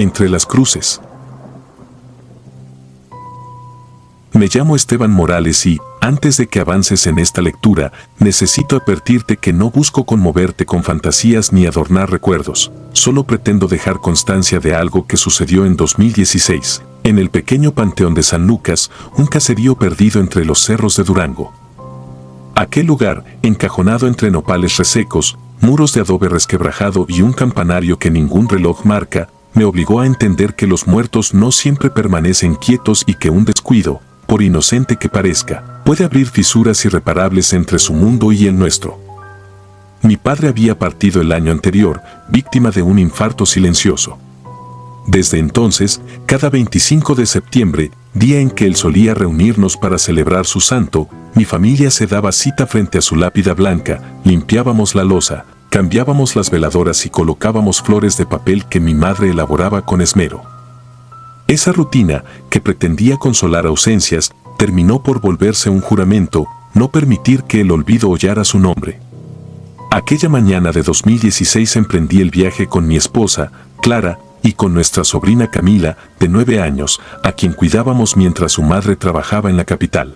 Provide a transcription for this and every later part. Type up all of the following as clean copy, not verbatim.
entre las cruces. Me llamo Esteban Morales y, antes de que avances en esta lectura, necesito advertirte que no busco conmoverte con fantasías ni adornar recuerdos, solo pretendo dejar constancia de algo que sucedió en 2016, en el pequeño panteón de San Lucas, un caserío perdido entre los cerros de Durango. Aquel lugar, encajonado entre nopales resecos, muros de adobe resquebrajado y un campanario que ningún reloj marca, me obligó a entender que los muertos no siempre permanecen quietos y que un descuido, por inocente que parezca, puede abrir fisuras irreparables entre su mundo y el nuestro. Mi padre había partido el año anterior, víctima de un infarto silencioso. Desde entonces, cada 25 de septiembre, día en que él solía reunirnos para celebrar su santo, mi familia se daba cita frente a su lápida blanca, limpiábamos la loza, cambiábamos las veladoras y colocábamos flores de papel que mi madre elaboraba con esmero. Esa rutina, que pretendía consolar ausencias, terminó por volverse un juramento, no permitir que el olvido hollara su nombre. Aquella mañana de 2016 emprendí el viaje con mi esposa, Clara, y con nuestra sobrina Camila, de 9 años, a quien cuidábamos mientras su madre trabajaba en la capital.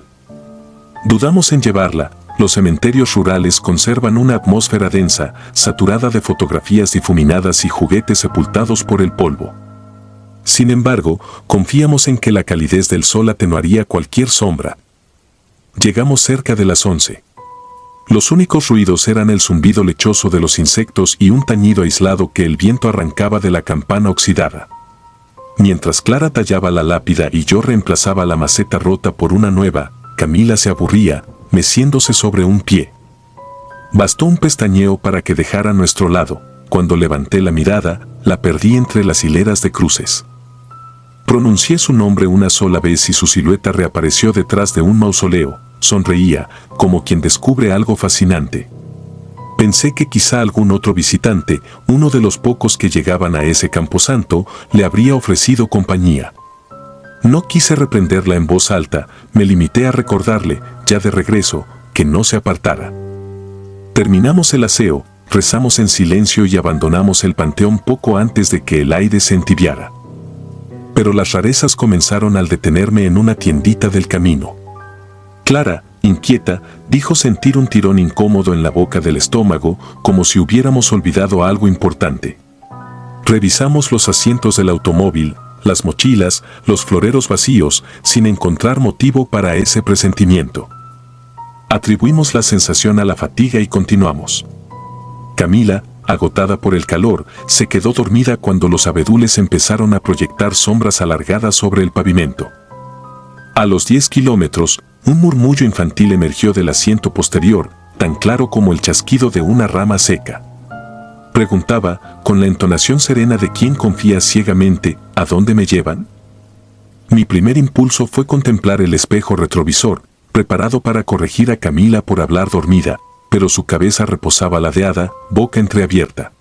Dudamos en llevarla. Los cementerios rurales conservan una atmósfera densa, saturada de fotografías difuminadas y juguetes sepultados por el polvo. Sin embargo, confiamos en que la calidez del sol atenuaría cualquier sombra. Llegamos cerca de las 11. Los únicos ruidos eran el zumbido lechoso de los insectos y un tañido aislado que el viento arrancaba de la campana oxidada. Mientras Clara tallaba la lápida y yo reemplazaba la maceta rota por una nueva, Camila se aburría, meciéndose sobre un pie. Bastó un pestañeo para que dejara nuestro lado. Cuando levanté la mirada, la perdí entre las hileras de cruces. Pronuncié su nombre una sola vez y su silueta reapareció detrás de un mausoleo. Sonreía, como quien descubre algo fascinante. Pensé que quizá algún otro visitante, uno de los pocos que llegaban a ese camposanto, le habría ofrecido compañía. No quise reprenderla en voz alta, me limité a recordarle, ya de regreso, que no se apartara. Terminamos el aseo, rezamos en silencio y abandonamos el panteón poco antes de que el aire se entibiara. Pero las rarezas comenzaron al detenerme en una tiendita del camino. Clara, inquieta, dijo sentir un tirón incómodo en la boca del estómago, como si hubiéramos olvidado algo importante. Revisamos los asientos del automóvil, las mochilas, los floreros vacíos, sin encontrar motivo para ese presentimiento. Atribuimos la sensación a la fatiga y continuamos. Camila, agotada por el calor, se quedó dormida cuando los abedules empezaron a proyectar sombras alargadas sobre el pavimento. A los 10 kilómetros, un murmullo infantil emergió del asiento posterior, tan claro como el chasquido de una rama seca. Preguntaba, con la entonación serena de quien confía ciegamente, ¿a dónde me llevan? Mi primer impulso fue contemplar el espejo retrovisor, preparado para corregir a Camila por hablar dormida, pero su cabeza reposaba ladeada, boca entreabierta.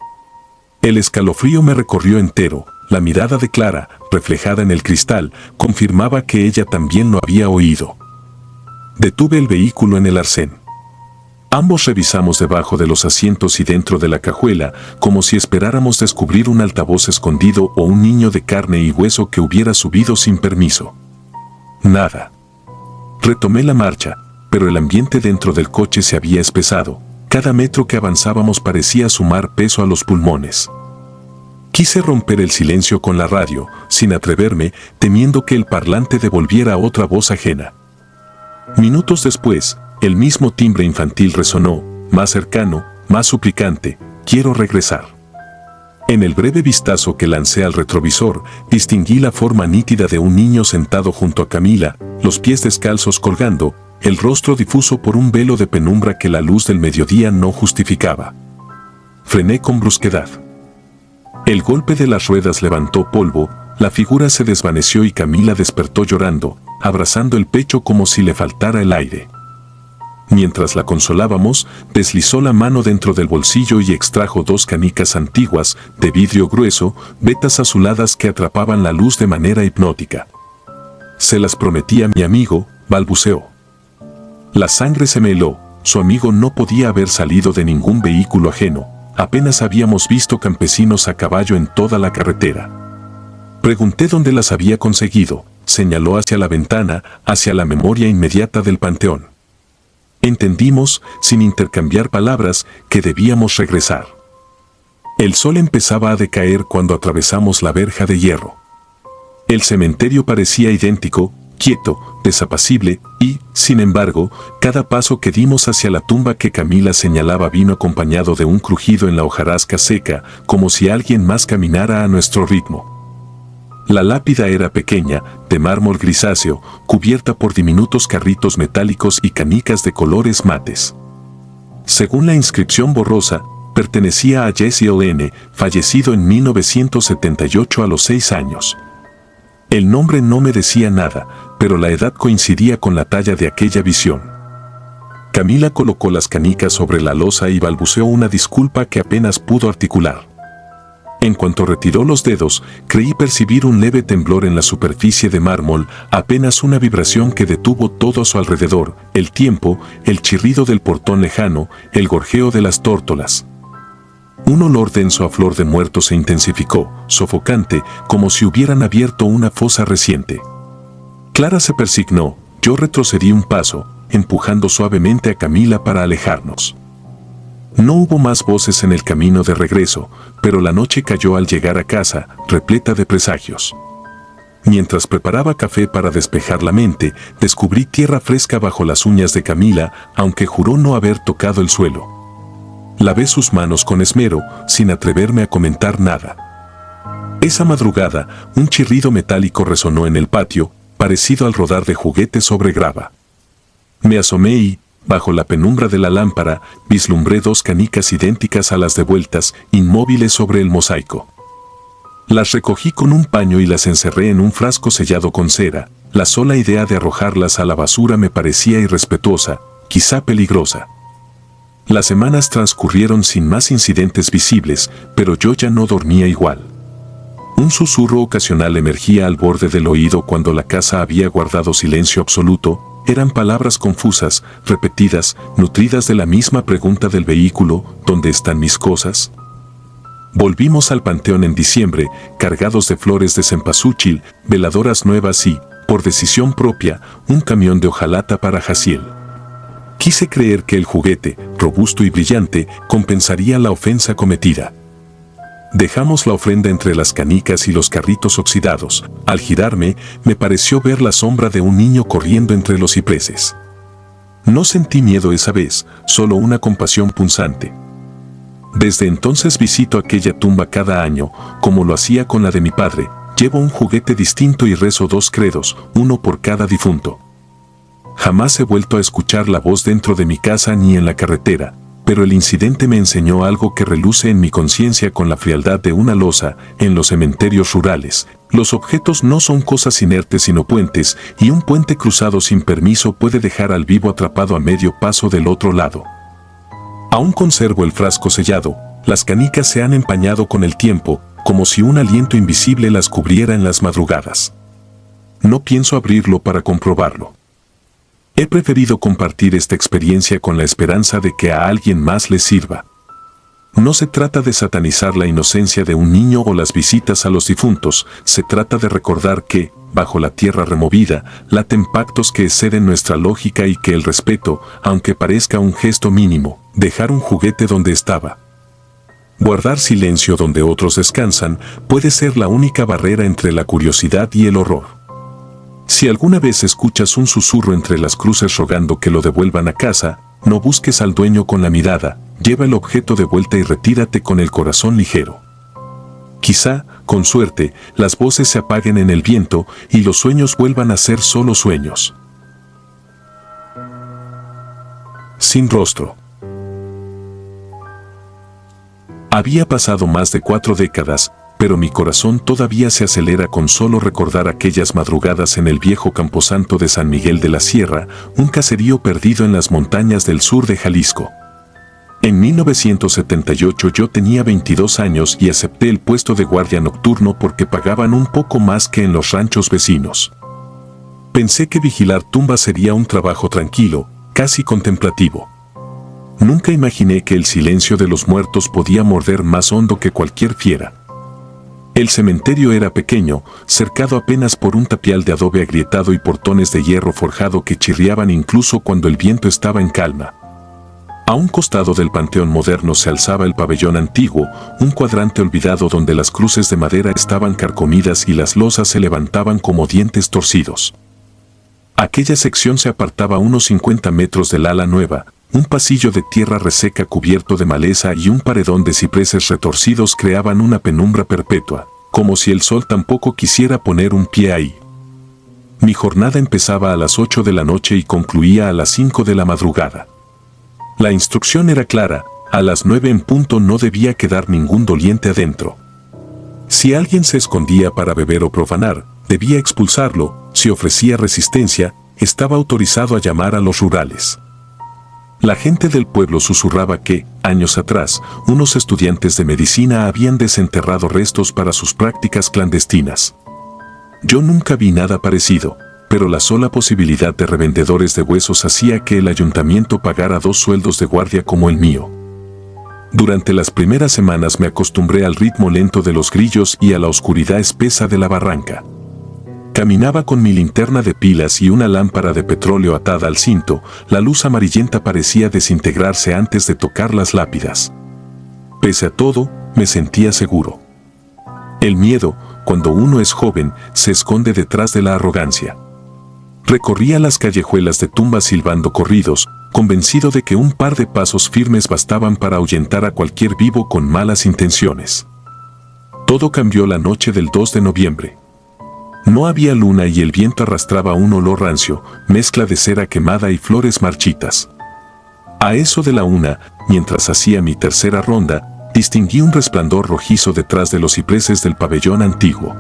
El escalofrío me recorrió entero, la mirada de Clara, reflejada en el cristal, confirmaba que ella también lo había oído. Detuve el vehículo en el arcén. Ambos revisamos debajo de los asientos y dentro de la cajuela, como si esperáramos descubrir un altavoz escondido o un niño de carne y hueso que hubiera subido sin permiso. Nada. Retomé la marcha, pero el ambiente dentro del coche se había espesado. Cada metro que avanzábamos parecía sumar peso a los pulmones. Quise romper el silencio con la radio, sin atreverme, temiendo que el parlante devolviera otra voz ajena. Minutos después, el mismo timbre infantil resonó, más cercano, más suplicante: quiero regresar. En el breve vistazo que lancé al retrovisor, distinguí la forma nítida de un niño sentado junto a Camila, los pies descalzos colgando, el rostro difuso por un velo de penumbra que la luz del mediodía no justificaba. Frené con brusquedad. El golpe de las ruedas levantó polvo, la figura se desvaneció y Camila despertó llorando, abrazando el pecho como si le faltara el aire. Mientras la consolábamos, deslizó la mano dentro del bolsillo y extrajo 2 canicas antiguas, de vidrio grueso, vetas azuladas que atrapaban la luz de manera hipnótica. Se las prometí a mi amigo, balbuceó. La sangre se me heló, su amigo no podía haber salido de ningún vehículo ajeno, apenas habíamos visto campesinos a caballo en toda la carretera. Pregunté dónde las había conseguido. Señaló hacia la ventana, hacia la memoria inmediata del panteón. Entendimos, sin intercambiar palabras, que debíamos regresar. El sol empezaba a decaer cuando atravesamos la verja de hierro. El cementerio parecía idéntico, quieto, desapacible, y, sin embargo, cada paso que dimos hacia la tumba que Camila señalaba vino acompañado de un crujido en la hojarasca seca, como si alguien más caminara a nuestro ritmo. La lápida era pequeña, de mármol grisáceo, cubierta por diminutos carritos metálicos y canicas de colores mates. Según la inscripción borrosa, pertenecía a Jesse L.N., fallecido en 1978 a los 6 años. El nombre no me decía nada, pero la edad coincidía con la talla de aquella visión. Camila colocó las canicas sobre la losa y balbuceó una disculpa que apenas pudo articular. En cuanto retiró los dedos, creí percibir un leve temblor en la superficie de mármol, apenas una vibración que detuvo todo a su alrededor, el tiempo, el chirrido del portón lejano, el gorjeo de las tórtolas. Un olor denso a flor de muerto se intensificó, sofocante, como si hubieran abierto una fosa reciente. Clara se persignó, yo retrocedí un paso, empujando suavemente a Camila para alejarnos. No hubo más voces en el camino de regreso, pero la noche cayó al llegar a casa, repleta de presagios. Mientras preparaba café para despejar la mente, descubrí tierra fresca bajo las uñas de Camila, aunque juró no haber tocado el suelo. Lavé sus manos con esmero, sin atreverme a comentar nada. Esa madrugada, un chirrido metálico resonó en el patio, parecido al rodar de juguetes sobre grava. Me asomé y, bajo la penumbra de la lámpara, vislumbré 2 canicas idénticas a las devueltas, inmóviles sobre el mosaico. Las recogí con un paño y las encerré en un frasco sellado con cera. La sola idea de arrojarlas a la basura me parecía irrespetuosa, quizá peligrosa. Las semanas transcurrieron sin más incidentes visibles, pero yo ya no dormía igual. Un susurro ocasional emergía al borde del oído cuando la casa había guardado silencio absoluto. Eran palabras confusas, repetidas, nutridas de la misma pregunta del vehículo: ¿dónde están mis cosas? Volvimos al panteón en diciembre, cargados de flores de cempasúchil, veladoras nuevas y, por decisión propia, un camión de hojalata para Jaciel. Quise creer que el juguete, robusto y brillante, compensaría la ofensa cometida. Dejamos la ofrenda entre las canicas y los carritos oxidados. Al girarme, me pareció ver la sombra de un niño corriendo entre los cipreses. No sentí miedo esa vez, solo una compasión punzante. Desde entonces visito aquella tumba cada año, como lo hacía con la de mi padre. Llevo un juguete distinto y rezo 2 credos, uno por cada difunto. Jamás he vuelto a escuchar la voz dentro de mi casa ni en la carretera, pero el incidente me enseñó algo que reluce en mi conciencia con la frialdad de una losa. En los cementerios rurales, los objetos no son cosas inertes sino puentes, y un puente cruzado sin permiso puede dejar al vivo atrapado a medio paso del otro lado. Aún conservo el frasco sellado, las canicas se han empañado con el tiempo, como si un aliento invisible las cubriera en las madrugadas. No pienso abrirlo para comprobarlo. He preferido compartir esta experiencia con la esperanza de que a alguien más le sirva. No se trata de satanizar la inocencia de un niño o las visitas a los difuntos, se trata de recordar que, bajo la tierra removida, laten pactos que exceden nuestra lógica y que el respeto, aunque parezca un gesto mínimo, dejar un juguete donde estaba. Guardar silencio donde otros descansan puede ser la única barrera entre la curiosidad y el horror. Si alguna vez escuchas un susurro entre las cruces rogando que lo devuelvan a casa, no busques al dueño con la mirada, lleva el objeto de vuelta y retírate con el corazón ligero. Quizá, con suerte, las voces se apaguen en el viento y los sueños vuelvan a ser solo sueños. Sin rostro. Había pasado más de 4 décadas, pero mi corazón todavía se acelera con solo recordar aquellas madrugadas en el viejo camposanto de San Miguel de la Sierra, un caserío perdido en las montañas del sur de Jalisco. En 1978 yo tenía 22 años y acepté el puesto de guardia nocturno porque pagaban un poco más que en los ranchos vecinos. Pensé que vigilar tumbas sería un trabajo tranquilo, casi contemplativo. Nunca imaginé que el silencio de los muertos podía morder más hondo que cualquier fiera. El cementerio era pequeño, cercado apenas por un tapial de adobe agrietado y portones de hierro forjado que chirriaban incluso cuando el viento estaba en calma. A un costado del panteón moderno se alzaba el pabellón antiguo, un cuadrante olvidado donde las cruces de madera estaban carcomidas y las losas se levantaban como dientes torcidos. Aquella sección se apartaba unos 50 metros del ala nueva, un pasillo de tierra reseca cubierto de maleza y un paredón de cipreses retorcidos creaban una penumbra perpetua, como si el sol tampoco quisiera poner un pie ahí. Mi jornada empezaba a las 8 de la noche y concluía a las 5 de la madrugada. La instrucción era clara, a las 9 en punto no debía quedar ningún doliente adentro. Si alguien se escondía para beber o profanar, debía expulsarlo, si ofrecía resistencia, estaba autorizado a llamar a los rurales. La gente del pueblo susurraba que, años atrás, unos estudiantes de medicina habían desenterrado restos para sus prácticas clandestinas. Yo nunca vi nada parecido, pero la sola posibilidad de revendedores de huesos hacía que el ayuntamiento pagara 2 sueldos de guardia como el mío. Durante las primeras semanas me acostumbré al ritmo lento de los grillos y a la oscuridad espesa de la barranca. Caminaba con mi linterna de pilas y una lámpara de petróleo atada al cinto, la luz amarillenta parecía desintegrarse antes de tocar las lápidas. Pese a todo, me sentía seguro. El miedo, cuando uno es joven, se esconde detrás de la arrogancia. Recorría las callejuelas de tumbas silbando corridos, convencido de que un par de pasos firmes bastaban para ahuyentar a cualquier vivo con malas intenciones. Todo cambió la noche del 2 de noviembre. No había luna y el viento arrastraba un olor rancio, mezcla de cera quemada y flores marchitas. A eso de la 1, mientras hacía mi tercera ronda, distinguí un resplandor rojizo detrás de los cipreses del pabellón antiguo.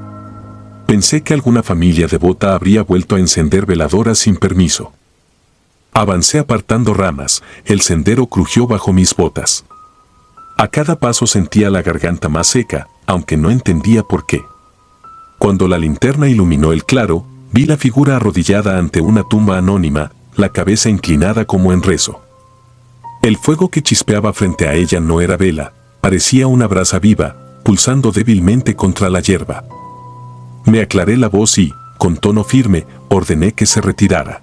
Pensé que alguna familia devota habría vuelto a encender veladoras sin permiso. Avancé apartando ramas, el sendero crujió bajo mis botas. A cada paso sentía la garganta más seca, aunque no entendía por qué. Cuando la linterna iluminó el claro, vi la figura arrodillada ante una tumba anónima, la cabeza inclinada como en rezo. El fuego que chispeaba frente a ella no era vela, parecía una brasa viva, pulsando débilmente contra la hierba. Me aclaré la voz y, con tono firme, ordené que se retirara.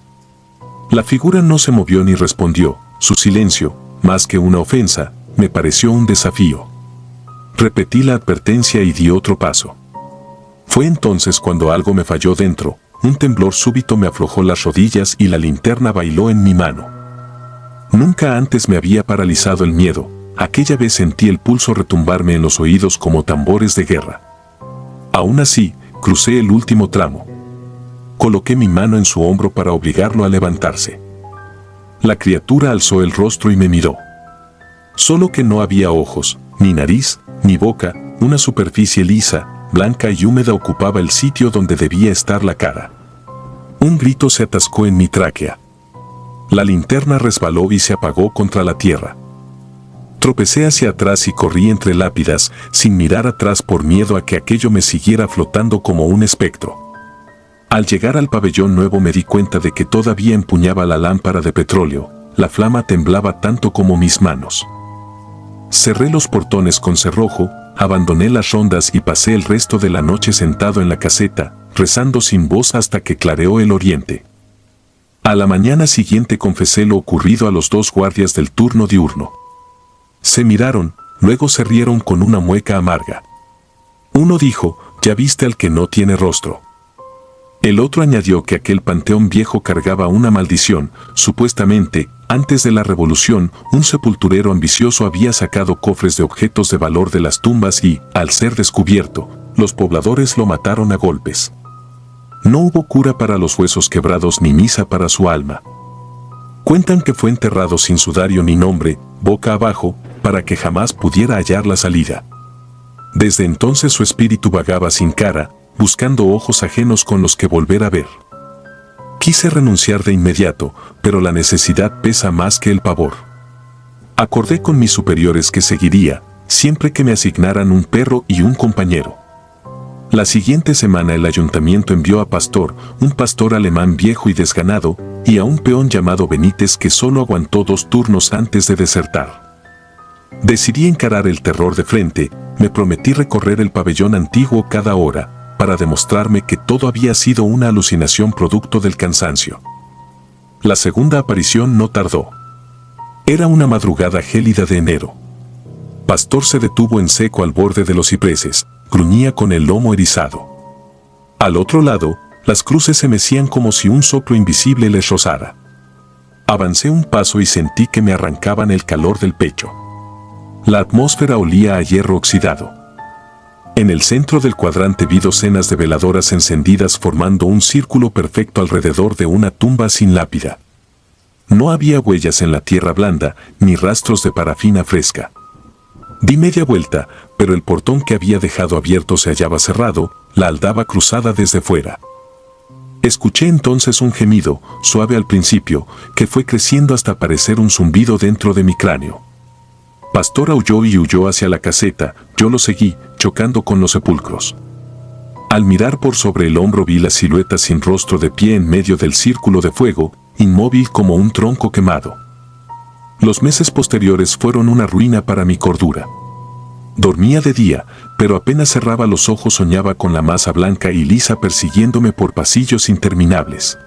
La figura no se movió ni respondió, su silencio, más que una ofensa, me pareció un desafío. Repetí la advertencia y di otro paso. Fue entonces cuando algo me falló dentro, un temblor súbito me aflojó las rodillas y la linterna bailó en mi mano. Nunca antes me había paralizado el miedo, aquella vez sentí el pulso retumbarme en los oídos como tambores de guerra. Aún así, crucé el último tramo. Coloqué mi mano en su hombro para obligarlo a levantarse. La criatura alzó el rostro y me miró. Solo que no había ojos, ni nariz, ni boca, una superficie lisa, blanca y húmeda ocupaba el sitio donde debía estar la cara. Un grito se atascó en mi tráquea. La linterna resbaló y se apagó contra la tierra. Tropecé hacia atrás y corrí entre lápidas, sin mirar atrás por miedo a que aquello me siguiera flotando como un espectro. Al llegar al pabellón nuevo me di cuenta de que todavía empuñaba la lámpara de petróleo, la flama temblaba tanto como mis manos. Cerré los portones con cerrojo, abandoné las rondas y pasé el resto de la noche sentado en la caseta, rezando sin voz hasta que clareó el oriente. A la mañana siguiente confesé lo ocurrido a los 2 guardias del turno diurno. Se miraron, luego se rieron con una mueca amarga. Uno dijo, «Ya viste al que no tiene rostro». El otro añadió que aquel panteón viejo cargaba una maldición, supuestamente, antes de la revolución, un sepulturero ambicioso había sacado cofres de objetos de valor de las tumbas y, al ser descubierto, los pobladores lo mataron a golpes. No hubo cura para los huesos quebrados ni misa para su alma. Cuentan que fue enterrado sin sudario ni nombre, boca abajo, para que jamás pudiera hallar la salida. Desde entonces su espíritu vagaba sin cara, buscando ojos ajenos con los que volver a ver. Quise renunciar de inmediato, pero la necesidad pesa más que el pavor. Acordé con mis superiores que seguiría, siempre que me asignaran un perro y un compañero. La siguiente semana el ayuntamiento envió a Pastor, un pastor alemán viejo y desganado, y a un peón llamado Benítez que solo aguantó 2 turnos antes de desertar. Decidí encarar el terror de frente, me prometí recorrer el pabellón antiguo cada hora, para demostrarme que todo había sido una alucinación producto del cansancio. La segunda aparición no tardó. Era una madrugada gélida de enero. Pastor se detuvo en seco al borde de los cipreses, gruñía con el lomo erizado. Al otro lado, las cruces se mecían como si un soplo invisible les rozara. Avancé un paso y sentí que me arrancaban el calor del pecho. La atmósfera olía a hierro oxidado. En el centro del cuadrante vi docenas de veladoras encendidas formando un círculo perfecto alrededor de una tumba sin lápida. No había huellas en la tierra blanda, ni rastros de parafina fresca. Di media vuelta, pero el portón que había dejado abierto se hallaba cerrado, la aldaba cruzada desde fuera. Escuché entonces un gemido, suave al principio, que fue creciendo hasta parecer un zumbido dentro de mi cráneo. Pastor aulló y huyó hacia la caseta, yo lo seguí, chocando con los sepulcros. Al mirar por sobre el hombro vi la silueta sin rostro de pie en medio del círculo de fuego, inmóvil como un tronco quemado. Los meses posteriores fueron una ruina para mi cordura. Dormía de día, pero apenas cerraba los ojos soñaba con la masa blanca y lisa persiguiéndome por pasillos interminables.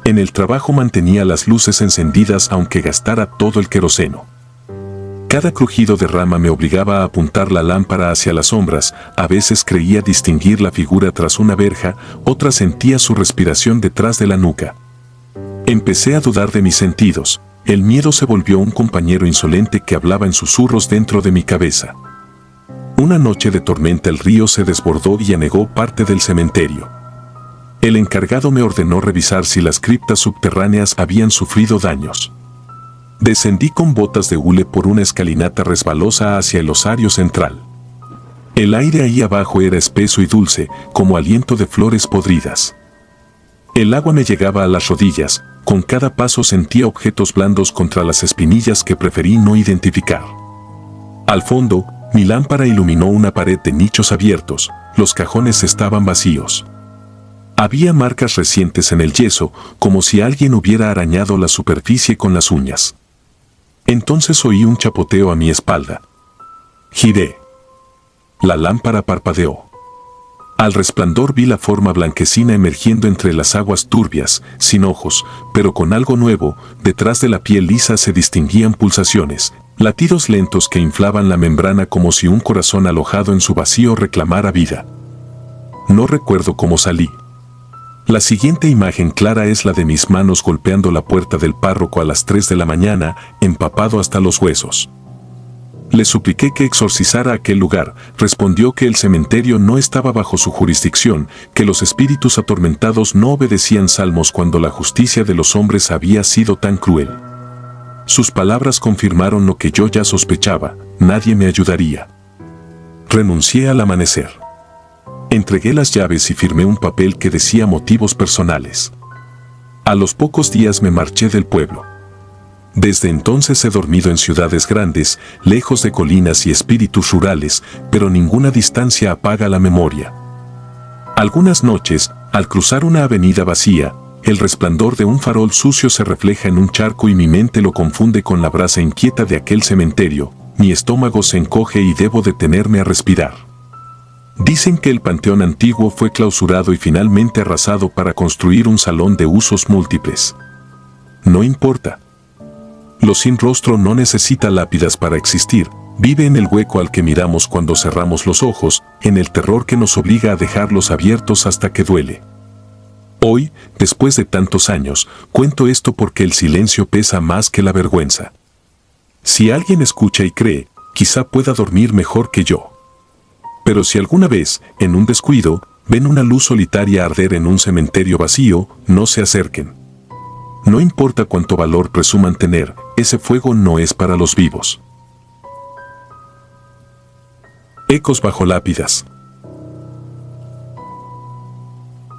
En el trabajo mantenía las luces encendidas aunque gastara todo el queroseno. Cada crujido de rama me obligaba a apuntar la lámpara hacia las sombras, a veces creía distinguir la figura tras una verja, otras sentía su respiración detrás de la nuca. Empecé a dudar de mis sentidos, el miedo se volvió un compañero insolente que hablaba en susurros dentro de mi cabeza. Una noche de tormenta el río se desbordó y anegó parte del cementerio. El encargado me ordenó revisar si las criptas subterráneas habían sufrido daños. Descendí con botas de hule por una escalinata resbalosa hacia el osario central. El aire ahí abajo era espeso y dulce, como aliento de flores podridas. El agua me llegaba a las rodillas, con cada paso sentía objetos blandos contra las espinillas que preferí no identificar. Al fondo, mi lámpara iluminó una pared de nichos abiertos, los cajones estaban vacíos. Había marcas recientes en el yeso, como si alguien hubiera arañado la superficie con las uñas. Entonces oí un chapoteo a mi espalda. Giré. La lámpara parpadeó. Al resplandor vi la forma blanquecina emergiendo entre las aguas turbias, sin ojos, pero con algo nuevo, detrás de la piel lisa se distinguían pulsaciones, latidos lentos que inflaban la membrana como si un corazón alojado en su vacío reclamara vida. No recuerdo cómo salí. La siguiente imagen clara es la de mis manos golpeando la puerta del párroco a las 3 de la mañana, empapado hasta los huesos. Le supliqué que exorcizara aquel lugar, respondió que el cementerio no estaba bajo su jurisdicción, que los espíritus atormentados no obedecían salmos cuando la justicia de los hombres había sido tan cruel. Sus palabras confirmaron lo que yo ya sospechaba, nadie me ayudaría. Renuncié al amanecer. Entregué las llaves y firmé un papel que decía motivos personales. A los pocos días me marché del pueblo. Desde entonces he dormido en ciudades grandes, lejos de colinas y espíritus rurales, pero ninguna distancia apaga la memoria. Algunas noches, al cruzar una avenida vacía, el resplandor de un farol sucio se refleja en un charco y mi mente lo confunde con la brasa inquieta de aquel cementerio, mi estómago se encoge y debo detenerme a respirar. Dicen que el panteón antiguo fue clausurado y finalmente arrasado para construir un salón de usos múltiples. No importa. Lo sin rostro no necesita lápidas para existir, vive en el hueco al que miramos cuando cerramos los ojos, en el terror que nos obliga a dejarlos abiertos hasta que duele. Hoy, después de tantos años, cuento esto porque el silencio pesa más que la vergüenza. Si alguien escucha y cree, quizá pueda dormir mejor que yo. Pero si alguna vez, en un descuido, ven una luz solitaria arder en un cementerio vacío, no se acerquen. No importa cuánto valor presuman tener, ese fuego no es para los vivos. Ecos bajo lápidas.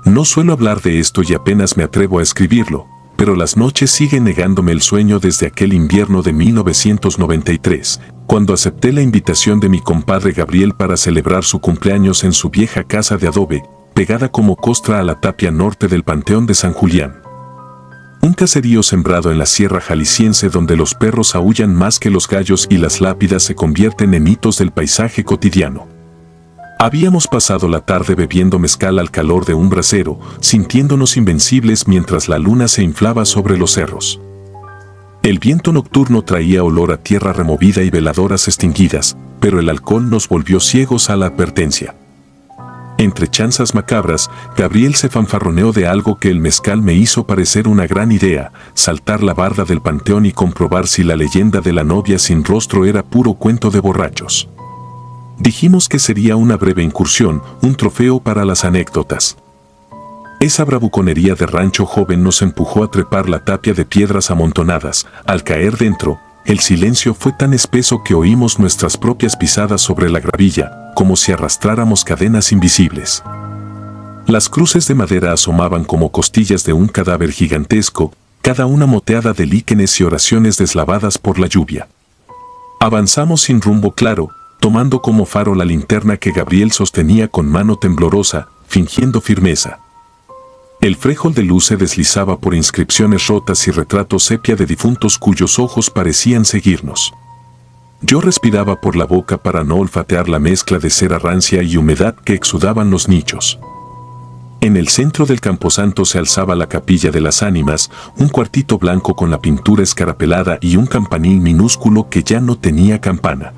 No suelo hablar de esto y apenas me atrevo a escribirlo, pero las noches siguen negándome el sueño desde aquel invierno de 1993, cuando acepté la invitación de mi compadre Gabriel para celebrar su cumpleaños en su vieja casa de adobe, pegada como costra a la tapia norte del Panteón de San Julián. Un caserío sembrado en la sierra jalisciense donde los perros aúllan más que los gallos y las lápidas se convierten en hitos del paisaje cotidiano. Habíamos pasado la tarde bebiendo mezcal al calor de un brasero, sintiéndonos invencibles mientras la luna se inflaba sobre los cerros. El viento nocturno traía olor a tierra removida y veladoras extinguidas, pero el alcohol nos volvió ciegos a la advertencia. Entre chanzas macabras, Gabriel se fanfarroneó de algo que el mezcal me hizo parecer una gran idea, saltar la barda del panteón y comprobar si la leyenda de la novia sin rostro era puro cuento de borrachos. Dijimos que sería una breve incursión, un trofeo para las anécdotas. Esa bravuconería de rancho joven nos empujó a trepar la tapia de piedras amontonadas. Al caer dentro, el silencio fue tan espeso que oímos nuestras propias pisadas sobre la gravilla, como si arrastráramos cadenas invisibles. Las cruces de madera asomaban como costillas de un cadáver gigantesco, cada una moteada de líquenes y oraciones deslavadas por la lluvia. Avanzamos sin rumbo claro, tomando como faro la linterna que Gabriel sostenía con mano temblorosa, fingiendo firmeza. El frejol de luz se deslizaba por inscripciones rotas y retratos sepia de difuntos cuyos ojos parecían seguirnos. Yo respiraba por la boca para no olfatear la mezcla de cera rancia y humedad que exudaban los nichos. En el centro del camposanto se alzaba la capilla de las ánimas, un cuartito blanco con la pintura escarapelada y un campanil minúsculo que ya no tenía campana.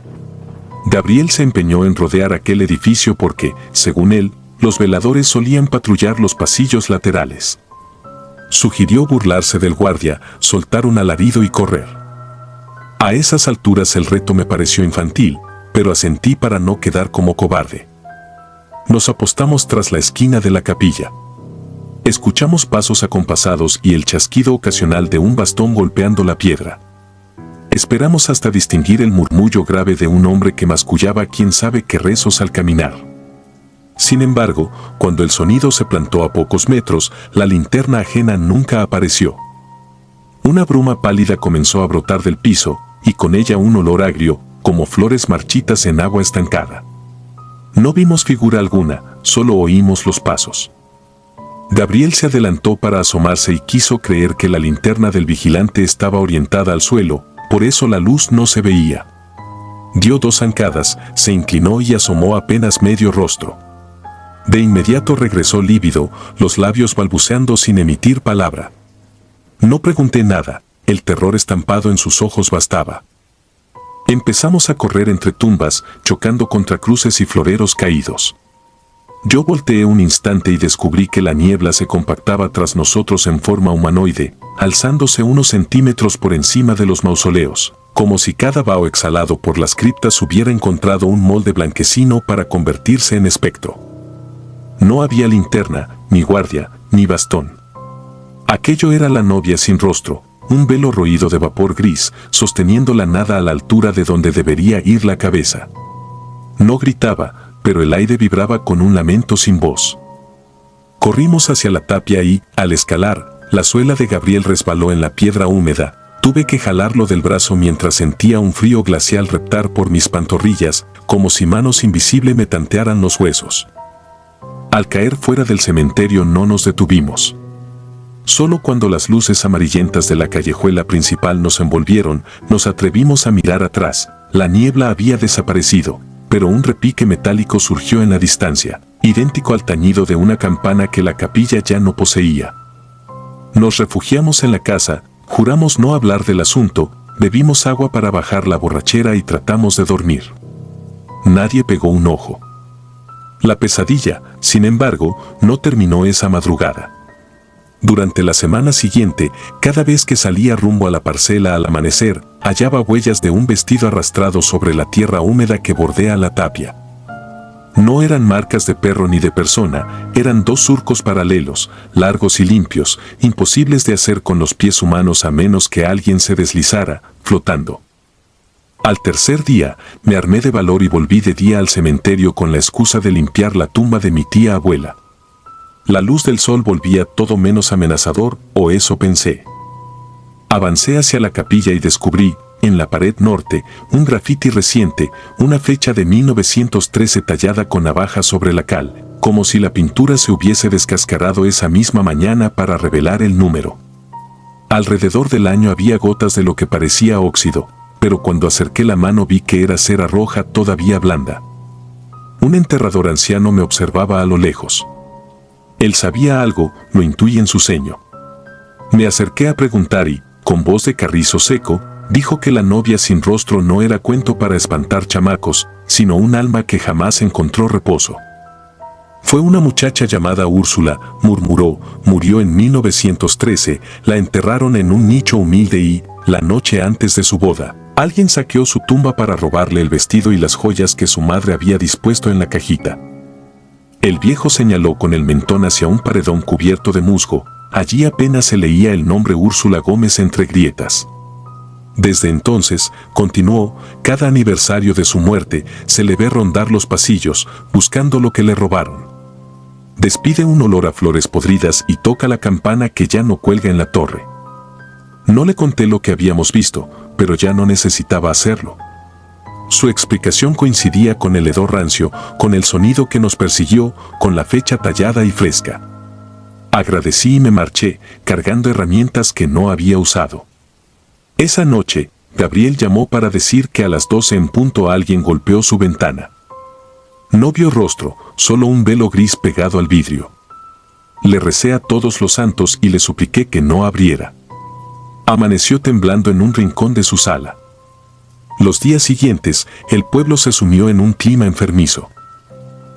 Gabriel se empeñó en rodear aquel edificio porque, según él, los veladores solían patrullar los pasillos laterales. Sugirió burlarse del guardia, soltar un alarido y correr. A esas alturas el reto me pareció infantil, pero asentí para no quedar como cobarde. Nos apostamos tras la esquina de la capilla. Escuchamos pasos acompasados y el chasquido ocasional de un bastón golpeando la piedra. Esperamos hasta distinguir el murmullo grave de un hombre que mascullaba quién sabe qué rezos al caminar. Sin embargo, cuando el sonido se plantó a pocos metros, la linterna ajena nunca apareció. Una bruma pálida comenzó a brotar del piso, y con ella un olor agrio, como flores marchitas en agua estancada. No vimos figura alguna, solo oímos los pasos. Gabriel se adelantó para asomarse y quiso creer que la linterna del vigilante estaba orientada al suelo, por eso la luz no se veía. Dio 2 zancadas, se inclinó y asomó apenas medio rostro. De inmediato regresó lívido, los labios balbuceando sin emitir palabra. No pregunté nada, el terror estampado en sus ojos bastaba. Empezamos a correr entre tumbas, chocando contra cruces y floreros caídos. Yo volteé un instante y descubrí que la niebla se compactaba tras nosotros en forma humanoide, alzándose unos centímetros por encima de los mausoleos, como si cada vaho exhalado por las criptas hubiera encontrado un molde blanquecino para convertirse en espectro. No había linterna, ni guardia, ni bastón. Aquello era la novia sin rostro, un velo roído de vapor gris, sosteniendo la nada a la altura de donde debería ir la cabeza. No gritaba, pero el aire vibraba con un lamento sin voz. Corrimos hacia la tapia y, al escalar, la suela de Gabriel resbaló en la piedra húmeda. Tuve que jalarlo del brazo mientras sentía un frío glacial reptar por mis pantorrillas, como si manos invisibles me tantearan los huesos. Al caer fuera del cementerio no nos detuvimos. Solo cuando las luces amarillentas de la callejuela principal nos envolvieron, nos atrevimos a mirar atrás. La niebla había desaparecido, pero un repique metálico surgió en la distancia, idéntico al tañido de una campana que la capilla ya no poseía. Nos refugiamos en la casa, juramos no hablar del asunto, bebimos agua para bajar la borrachera y tratamos de dormir. Nadie pegó un ojo. La pesadilla, sin embargo, no terminó esa madrugada. Durante la semana siguiente, cada vez que salía rumbo a la parcela al amanecer, hallaba huellas de un vestido arrastrado sobre la tierra húmeda que bordea la tapia. No eran marcas de perro ni de persona, eran 2 surcos paralelos, largos y limpios, imposibles de hacer con los pies humanos a menos que alguien se deslizara, flotando. Al tercer día, me armé de valor y volví de día al cementerio con la excusa de limpiar la tumba de mi tía abuela. La luz del sol volvía todo menos amenazador, o eso pensé. Avancé hacia la capilla y descubrí, en la pared norte, un grafiti reciente, una fecha de 1913 tallada con navaja sobre la cal, como si la pintura se hubiese descascarado esa misma mañana para revelar el número. Alrededor del año había gotas de lo que parecía óxido, pero cuando acerqué la mano vi que era cera roja todavía blanda. Un enterrador anciano me observaba a lo lejos. Él sabía algo, lo intuí en su ceño. Me acerqué a preguntar y, con voz de carrizo seco, dijo que la novia sin rostro no era cuento para espantar chamacos, sino un alma que jamás encontró reposo. Fue una muchacha llamada Úrsula, murmuró, murió en 1913, la enterraron en un nicho humilde y, la noche antes de su boda, alguien saqueó su tumba para robarle el vestido y las joyas que su madre había dispuesto en la cajita. El viejo señaló con el mentón hacia un paredón cubierto de musgo, allí apenas se leía el nombre Úrsula Gómez entre grietas. Desde entonces, continuó, cada aniversario de su muerte, se le ve rondar los pasillos, buscando lo que le robaron. Despide un olor a flores podridas y toca la campana que ya no cuelga en la torre. No le conté lo que habíamos visto, pero ya no necesitaba hacerlo. Su explicación coincidía con el hedor rancio, con el sonido que nos persiguió, con la fecha tallada y fresca. Agradecí y me marché, cargando herramientas que no había usado. Esa noche, Gabriel llamó para decir que a las 12 en punto alguien golpeó su ventana. No vio rostro, solo un velo gris pegado al vidrio. Le recé a todos los santos y le supliqué que no abriera. Amaneció temblando en un rincón de su sala. Los días siguientes, el pueblo se sumió en un clima enfermizo.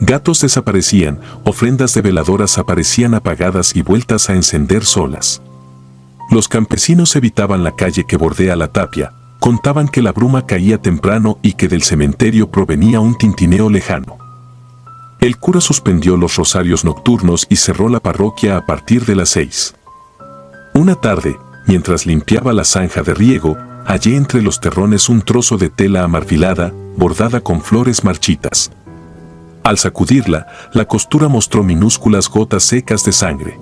Gatos desaparecían, ofrendas de veladoras aparecían apagadas y vueltas a encender solas. Los campesinos evitaban la calle que bordea la tapia, contaban que la bruma caía temprano y que del cementerio provenía un tintineo lejano. El cura suspendió los rosarios nocturnos y cerró la parroquia a partir de las 6. Una tarde, mientras limpiaba la zanja de riego, hallé entre los terrones un trozo de tela amarfilada, bordada con flores marchitas. Al sacudirla, la costura mostró minúsculas gotas secas de sangre.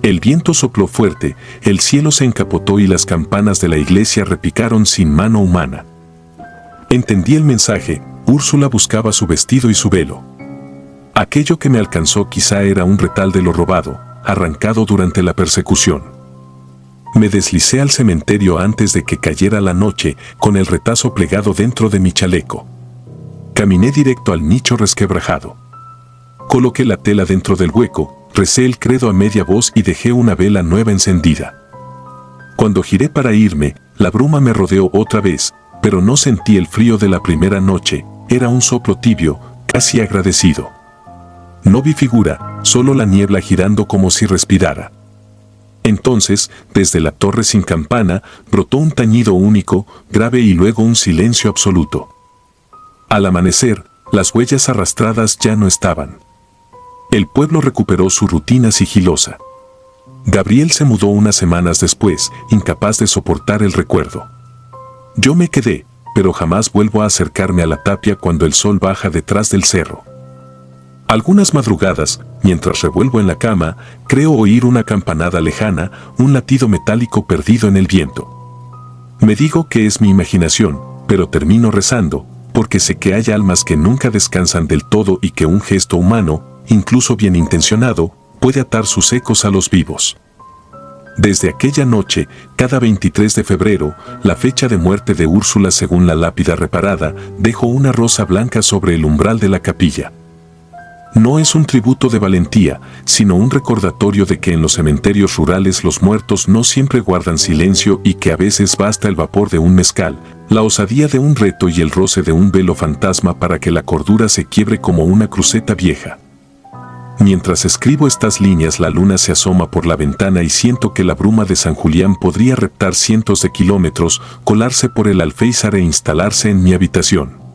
El viento sopló fuerte, el cielo se encapotó y las campanas de la iglesia repicaron sin mano humana. Entendí el mensaje, Úrsula buscaba su vestido y su velo. Aquello que me alcanzó quizá era un retal de lo robado, arrancado durante la persecución. Me deslicé al cementerio antes de que cayera la noche, con el retazo plegado dentro de mi chaleco. Caminé directo al nicho resquebrajado. Coloqué la tela dentro del hueco, recé el credo a media voz y dejé una vela nueva encendida. Cuando giré para irme, la bruma me rodeó otra vez, pero no sentí el frío de la primera noche, era un soplo tibio, casi agradecido. No vi figura, solo la niebla girando como si respirara. Entonces, desde la torre sin campana, brotó un tañido único, grave y luego un silencio absoluto. Al amanecer, las huellas arrastradas ya no estaban. El pueblo recuperó su rutina sigilosa. Gabriel se mudó unas semanas después, incapaz de soportar el recuerdo. Yo me quedé, pero jamás vuelvo a acercarme a la tapia cuando el sol baja detrás del cerro. Algunas madrugadas, mientras revuelvo en la cama, creo oír una campanada lejana, un latido metálico perdido en el viento. Me digo que es mi imaginación, pero termino rezando, porque sé que hay almas que nunca descansan del todo y que un gesto humano, incluso bien intencionado, puede atar sus ecos a los vivos. Desde aquella noche, cada 23 de febrero, la fecha de muerte de Úrsula según la lápida reparada, dejo una rosa blanca sobre el umbral de la capilla. No es un tributo de valentía, sino un recordatorio de que en los cementerios rurales los muertos no siempre guardan silencio y que a veces basta el vapor de un mezcal, la osadía de un reto y el roce de un velo fantasma para que la cordura se quiebre como una cruceta vieja. Mientras escribo estas líneas, la luna se asoma por la ventana y siento que la bruma de San Julián podría reptar cientos de kilómetros, colarse por el alféizar e instalarse en mi habitación.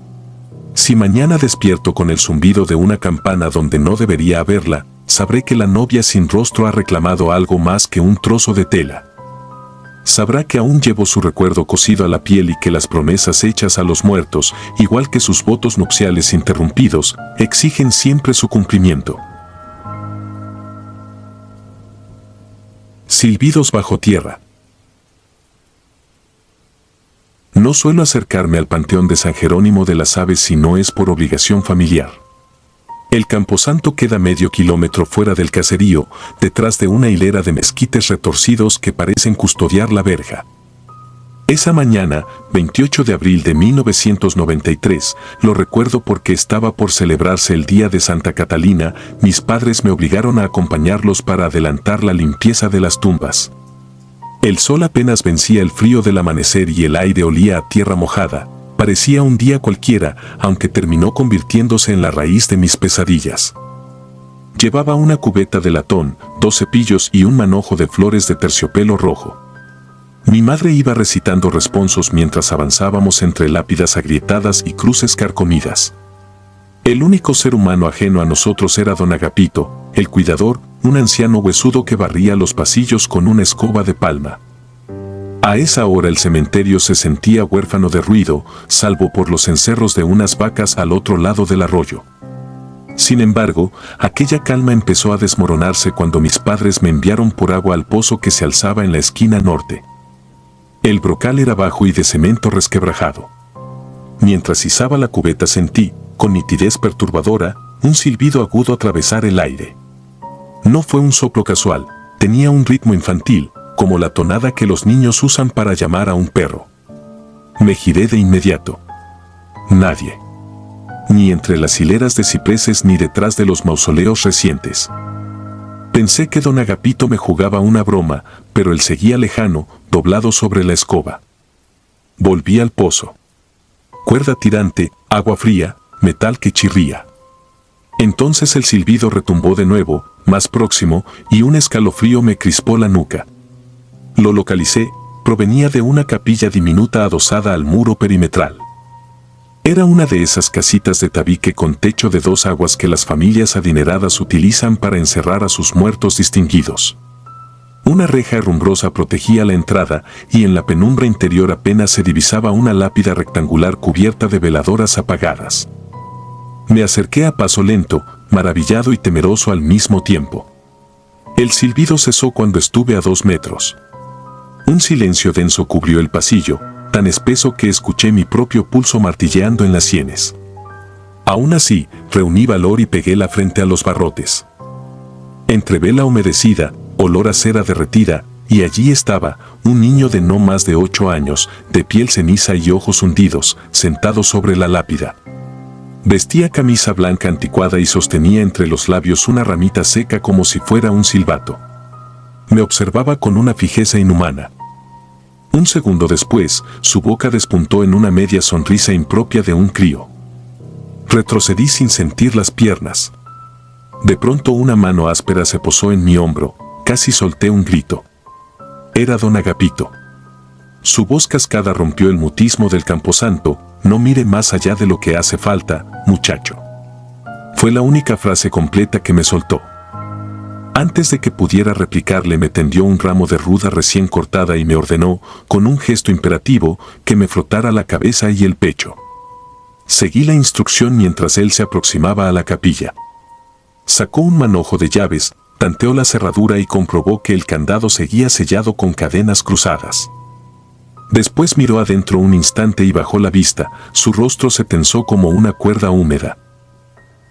Si mañana despierto con el zumbido de una campana donde no debería haberla, sabré que la novia sin rostro ha reclamado algo más que un trozo de tela. Sabrá que aún llevo su recuerdo cosido a la piel y que las promesas hechas a los muertos, igual que sus votos nupciales interrumpidos, exigen siempre su cumplimiento. Silbidos bajo tierra. No suelo acercarme al panteón de San Jerónimo de las Aves si no es por obligación familiar. El camposanto queda medio kilómetro fuera del caserío, detrás de una hilera de mezquites retorcidos que parecen custodiar la verja. Esa mañana, 28 de abril de 1993, lo recuerdo porque estaba por celebrarse el día de Santa Catalina. Mis padres me obligaron a acompañarlos para adelantar la limpieza de las tumbas. El sol apenas vencía el frío del amanecer y el aire olía a tierra mojada. Parecía un día cualquiera, aunque terminó convirtiéndose en la raíz de mis pesadillas. Llevaba una cubeta de latón, 2 cepillos y un manojo de flores de terciopelo rojo. Mi madre iba recitando responsos mientras avanzábamos entre lápidas agrietadas y cruces carcomidas. El único ser humano ajeno a nosotros era don Agapito, el cuidador, un anciano huesudo que barría los pasillos con una escoba de palma. A esa hora el cementerio se sentía huérfano de ruido, salvo por los encerros de unas vacas al otro lado del arroyo. Sin embargo, aquella calma empezó a desmoronarse cuando mis padres me enviaron por agua al pozo que se alzaba en la esquina norte. El brocal era bajo y de cemento resquebrajado. Mientras izaba la cubeta sentí, con nitidez perturbadora, un silbido agudo atravesar el aire. No fue un soplo casual, tenía un ritmo infantil, como la tonada que los niños usan para llamar a un perro. Me giré de inmediato. Nadie. Ni entre las hileras de cipreses ni detrás de los mausoleos recientes. Pensé que don Agapito me jugaba una broma, pero él seguía lejano, doblado sobre la escoba. Volví al pozo. Cuerda tirante, agua fría, metal que chirría. Entonces el silbido retumbó de nuevo, más próximo, y un escalofrío me crispó la nuca. Lo localicé, provenía de una capilla diminuta adosada al muro perimetral. Era una de esas casitas de tabique con techo de 2 aguas que las familias adineradas utilizan para encerrar a sus muertos distinguidos. Una reja herrumbrosa protegía la entrada y en la penumbra interior apenas se divisaba una lápida rectangular cubierta de veladoras apagadas. Me acerqué a paso lento, maravillado y temeroso al mismo tiempo. El silbido cesó cuando estuve a 2 metros. Un silencio denso cubrió el pasillo, tan espeso que escuché mi propio pulso martilleando en las sienes. Aún así, reuní valor y pegué la frente a los barrotes. Entre vela humedecida, olor a cera derretida, y allí estaba, un niño de no más de 8 años, de piel ceniza y ojos hundidos, sentado sobre la lápida. Vestía camisa blanca anticuada y sostenía entre los labios una ramita seca como si fuera un silbato. Me observaba con una fijeza inhumana. Un segundo después, su boca despuntó en una media sonrisa impropia de un crío. Retrocedí sin sentir las piernas. De pronto una mano áspera se posó en mi hombro, casi solté un grito. Era don Agapito. Su voz cascada rompió el mutismo del camposanto: no mire más allá de lo que hace falta, muchacho. Fue la única frase completa que me soltó. Antes de que pudiera replicarle me tendió un ramo de ruda recién cortada y me ordenó, con un gesto imperativo, que me frotara la cabeza y el pecho. Seguí la instrucción mientras él se aproximaba a la capilla. Sacó un manojo de llaves, tanteó la cerradura y comprobó que el candado seguía sellado con cadenas cruzadas. Después miró adentro un instante y bajó la vista, su rostro se tensó como una cuerda húmeda.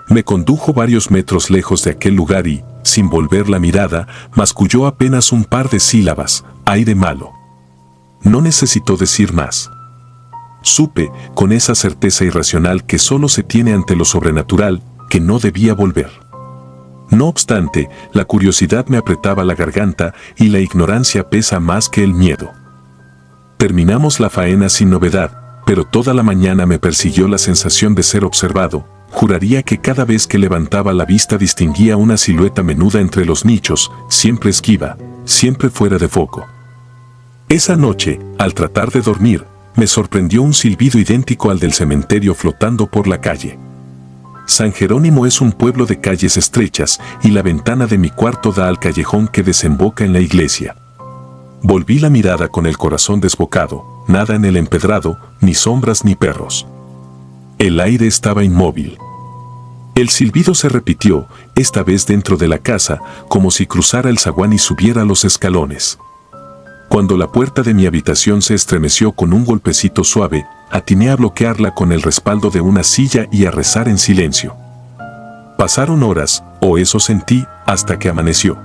Me condujo varios metros lejos de aquel lugar y, sin volver la mirada, masculló apenas un par de sílabas: aire malo. No necesitó decir más. Supe, con esa certeza irracional que solo se tiene ante lo sobrenatural, que no debía volver. No obstante, la curiosidad me apretaba la garganta y la ignorancia pesa más que el miedo. Terminamos la faena sin novedad, pero toda la mañana me persiguió la sensación de ser observado. Juraría que cada vez que levantaba la vista distinguía una silueta menuda entre los nichos, siempre esquiva, siempre fuera de foco. Esa noche, al tratar de dormir, me sorprendió un silbido idéntico al del cementerio flotando por la calle. San Jerónimo es un pueblo de calles estrechas y la ventana de mi cuarto da al callejón que desemboca en la iglesia. Volví la mirada con el corazón desbocado, nada en el empedrado, ni sombras ni perros. El aire estaba inmóvil. El silbido se repitió, esta vez dentro de la casa, como si cruzara el zaguán y subiera los escalones. Cuando la puerta de mi habitación se estremeció con un golpecito suave, atiné a bloquearla con el respaldo de una silla y a rezar en silencio. Pasaron horas, o eso sentí, hasta que amaneció.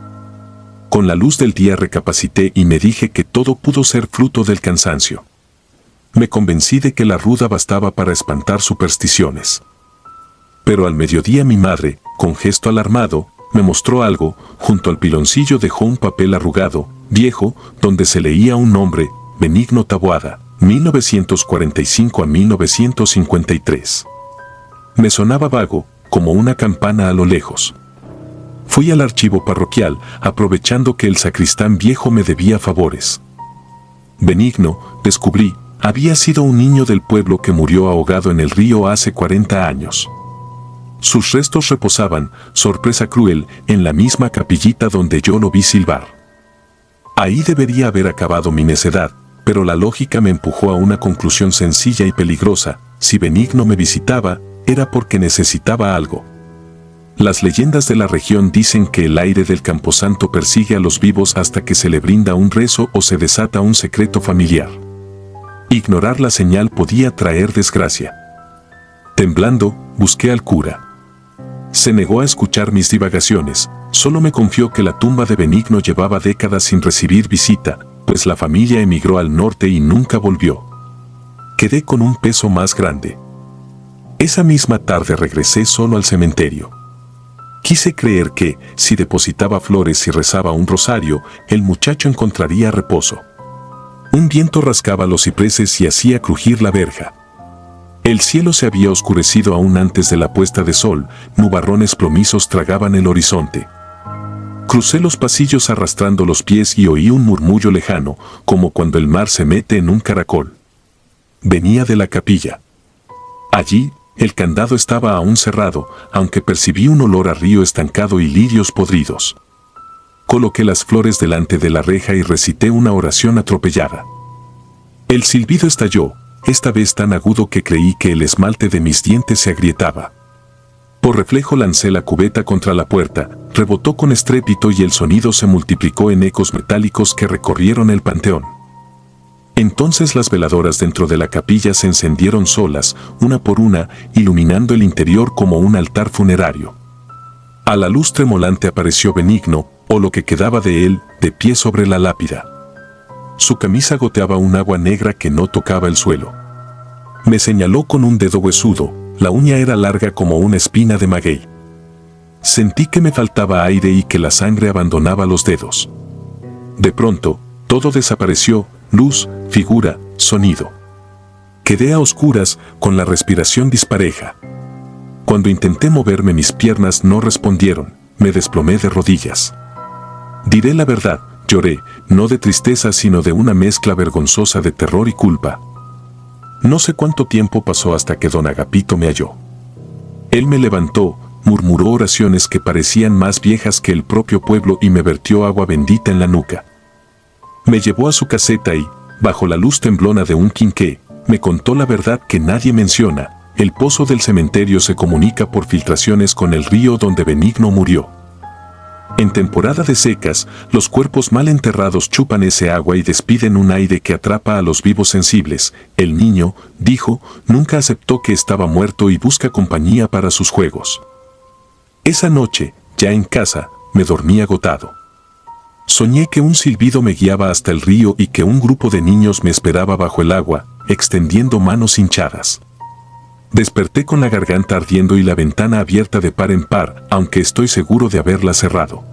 Con la luz del día recapacité y me dije que todo pudo ser fruto del cansancio. Me convencí de que la ruda bastaba para espantar supersticiones. Pero al mediodía mi madre, con gesto alarmado, me mostró algo. Junto al piloncillo dejó un papel arrugado, viejo, donde se leía un nombre: Benigno Taboada, 1945 a 1953. Me sonaba vago, como una campana a lo lejos. Fui al archivo parroquial, aprovechando que el sacristán viejo me debía favores. Benigno, descubrí, había sido un niño del pueblo que murió ahogado en el río hace 40 años. Sus restos reposaban, sorpresa cruel, en la misma capillita donde yo lo vi silbar. Ahí debería haber acabado mi necedad, pero la lógica me empujó a una conclusión sencilla y peligrosa: si Benigno me visitaba, era porque necesitaba algo. Las leyendas de la región dicen que el aire del camposanto persigue a los vivos hasta que se le brinda un rezo o se desata un secreto familiar. Ignorar la señal podía traer desgracia. Temblando, busqué al cura. Se negó a escuchar mis divagaciones, solo me confió que la tumba de Benigno llevaba décadas sin recibir visita, pues la familia emigró al norte y nunca volvió. Quedé con un peso más grande. Esa misma tarde regresé solo al cementerio. Quise creer que, si depositaba flores y rezaba un rosario, el muchacho encontraría reposo. Un viento rascaba los cipreses y hacía crujir la verja. El cielo se había oscurecido aún antes de la puesta de sol, nubarrones plomizos tragaban el horizonte. Crucé los pasillos arrastrando los pies y oí un murmullo lejano, como cuando el mar se mete en un caracol. Venía de la capilla. Allí, el candado estaba aún cerrado, aunque percibí un olor a río estancado y lirios podridos. Coloqué las flores delante de la reja y recité una oración atropellada. El silbido estalló, esta vez tan agudo que creí que el esmalte de mis dientes se agrietaba. Por reflejo lancé la cubeta contra la puerta, rebotó con estrépito y el sonido se multiplicó en ecos metálicos que recorrieron el panteón. Entonces las veladoras dentro de la capilla se encendieron solas, una por una, iluminando el interior como un altar funerario. A la luz tremolante apareció Benigno, o lo que quedaba de él, de pie sobre la lápida. Su camisa goteaba un agua negra que no tocaba el suelo. Me señaló con un dedo huesudo, la uña era larga como una espina de maguey. Sentí que me faltaba aire y que la sangre abandonaba los dedos. De pronto, todo desapareció: luz, figura, sonido. Quedé a oscuras, con la respiración dispareja. Cuando intenté moverme, mis piernas no respondieron, me desplomé de rodillas. Diré la verdad, lloré, no de tristeza sino de una mezcla vergonzosa de terror y culpa. No sé cuánto tiempo pasó hasta que don Agapito me halló. Él me levantó, murmuró oraciones que parecían más viejas que el propio pueblo y me vertió agua bendita en la nuca. Me llevó a su caseta y, bajo la luz temblona de un quinqué, me contó la verdad que nadie menciona: el pozo del cementerio se comunica por filtraciones con el río donde Benigno murió. En temporada de secas, los cuerpos mal enterrados chupan ese agua y despiden un aire que atrapa a los vivos sensibles. El niño, dijo, nunca aceptó que estaba muerto y busca compañía para sus juegos. Esa noche, ya en casa, me dormí agotado. Soñé que un silbido me guiaba hasta el río y que un grupo de niños me esperaba bajo el agua, extendiendo manos hinchadas. Desperté con la garganta ardiendo y la ventana abierta de par en par, aunque estoy seguro de haberla cerrado.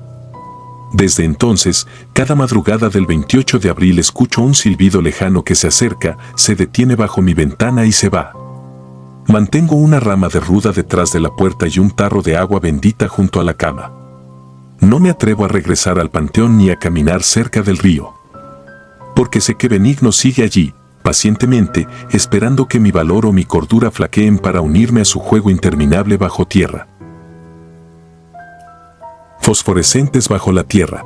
Desde entonces, cada madrugada del 28 de abril escucho un silbido lejano que se acerca, se detiene bajo mi ventana y se va. Mantengo una rama de ruda detrás de la puerta y un tarro de agua bendita junto a la cama. No me atrevo a regresar al panteón ni a caminar cerca del río. Porque sé que Benigno sigue allí, pacientemente, esperando que mi valor o mi cordura flaqueen para unirme a su juego interminable bajo tierra. Fosforescentes bajo la tierra.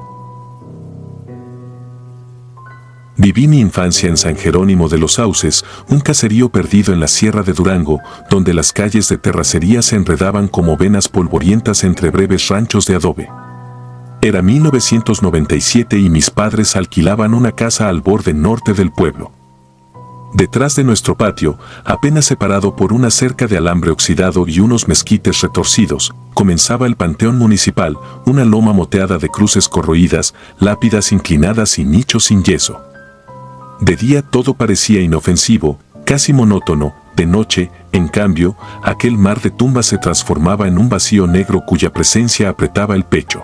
Viví mi infancia en San Jerónimo de los Sauces, un caserío perdido en la sierra de Durango, donde las calles de terracería se enredaban como venas polvorientas entre breves ranchos de adobe. Era 1997 y mis padres alquilaban una casa al borde norte del pueblo. Detrás de nuestro patio, apenas separado por una cerca de alambre oxidado y unos mezquites retorcidos, comenzaba el panteón municipal, una loma moteada de cruces corroídas, lápidas inclinadas y nichos sin yeso. De día todo parecía inofensivo, casi monótono. De noche, en cambio, aquel mar de tumbas se transformaba en un vacío negro cuya presencia apretaba el pecho.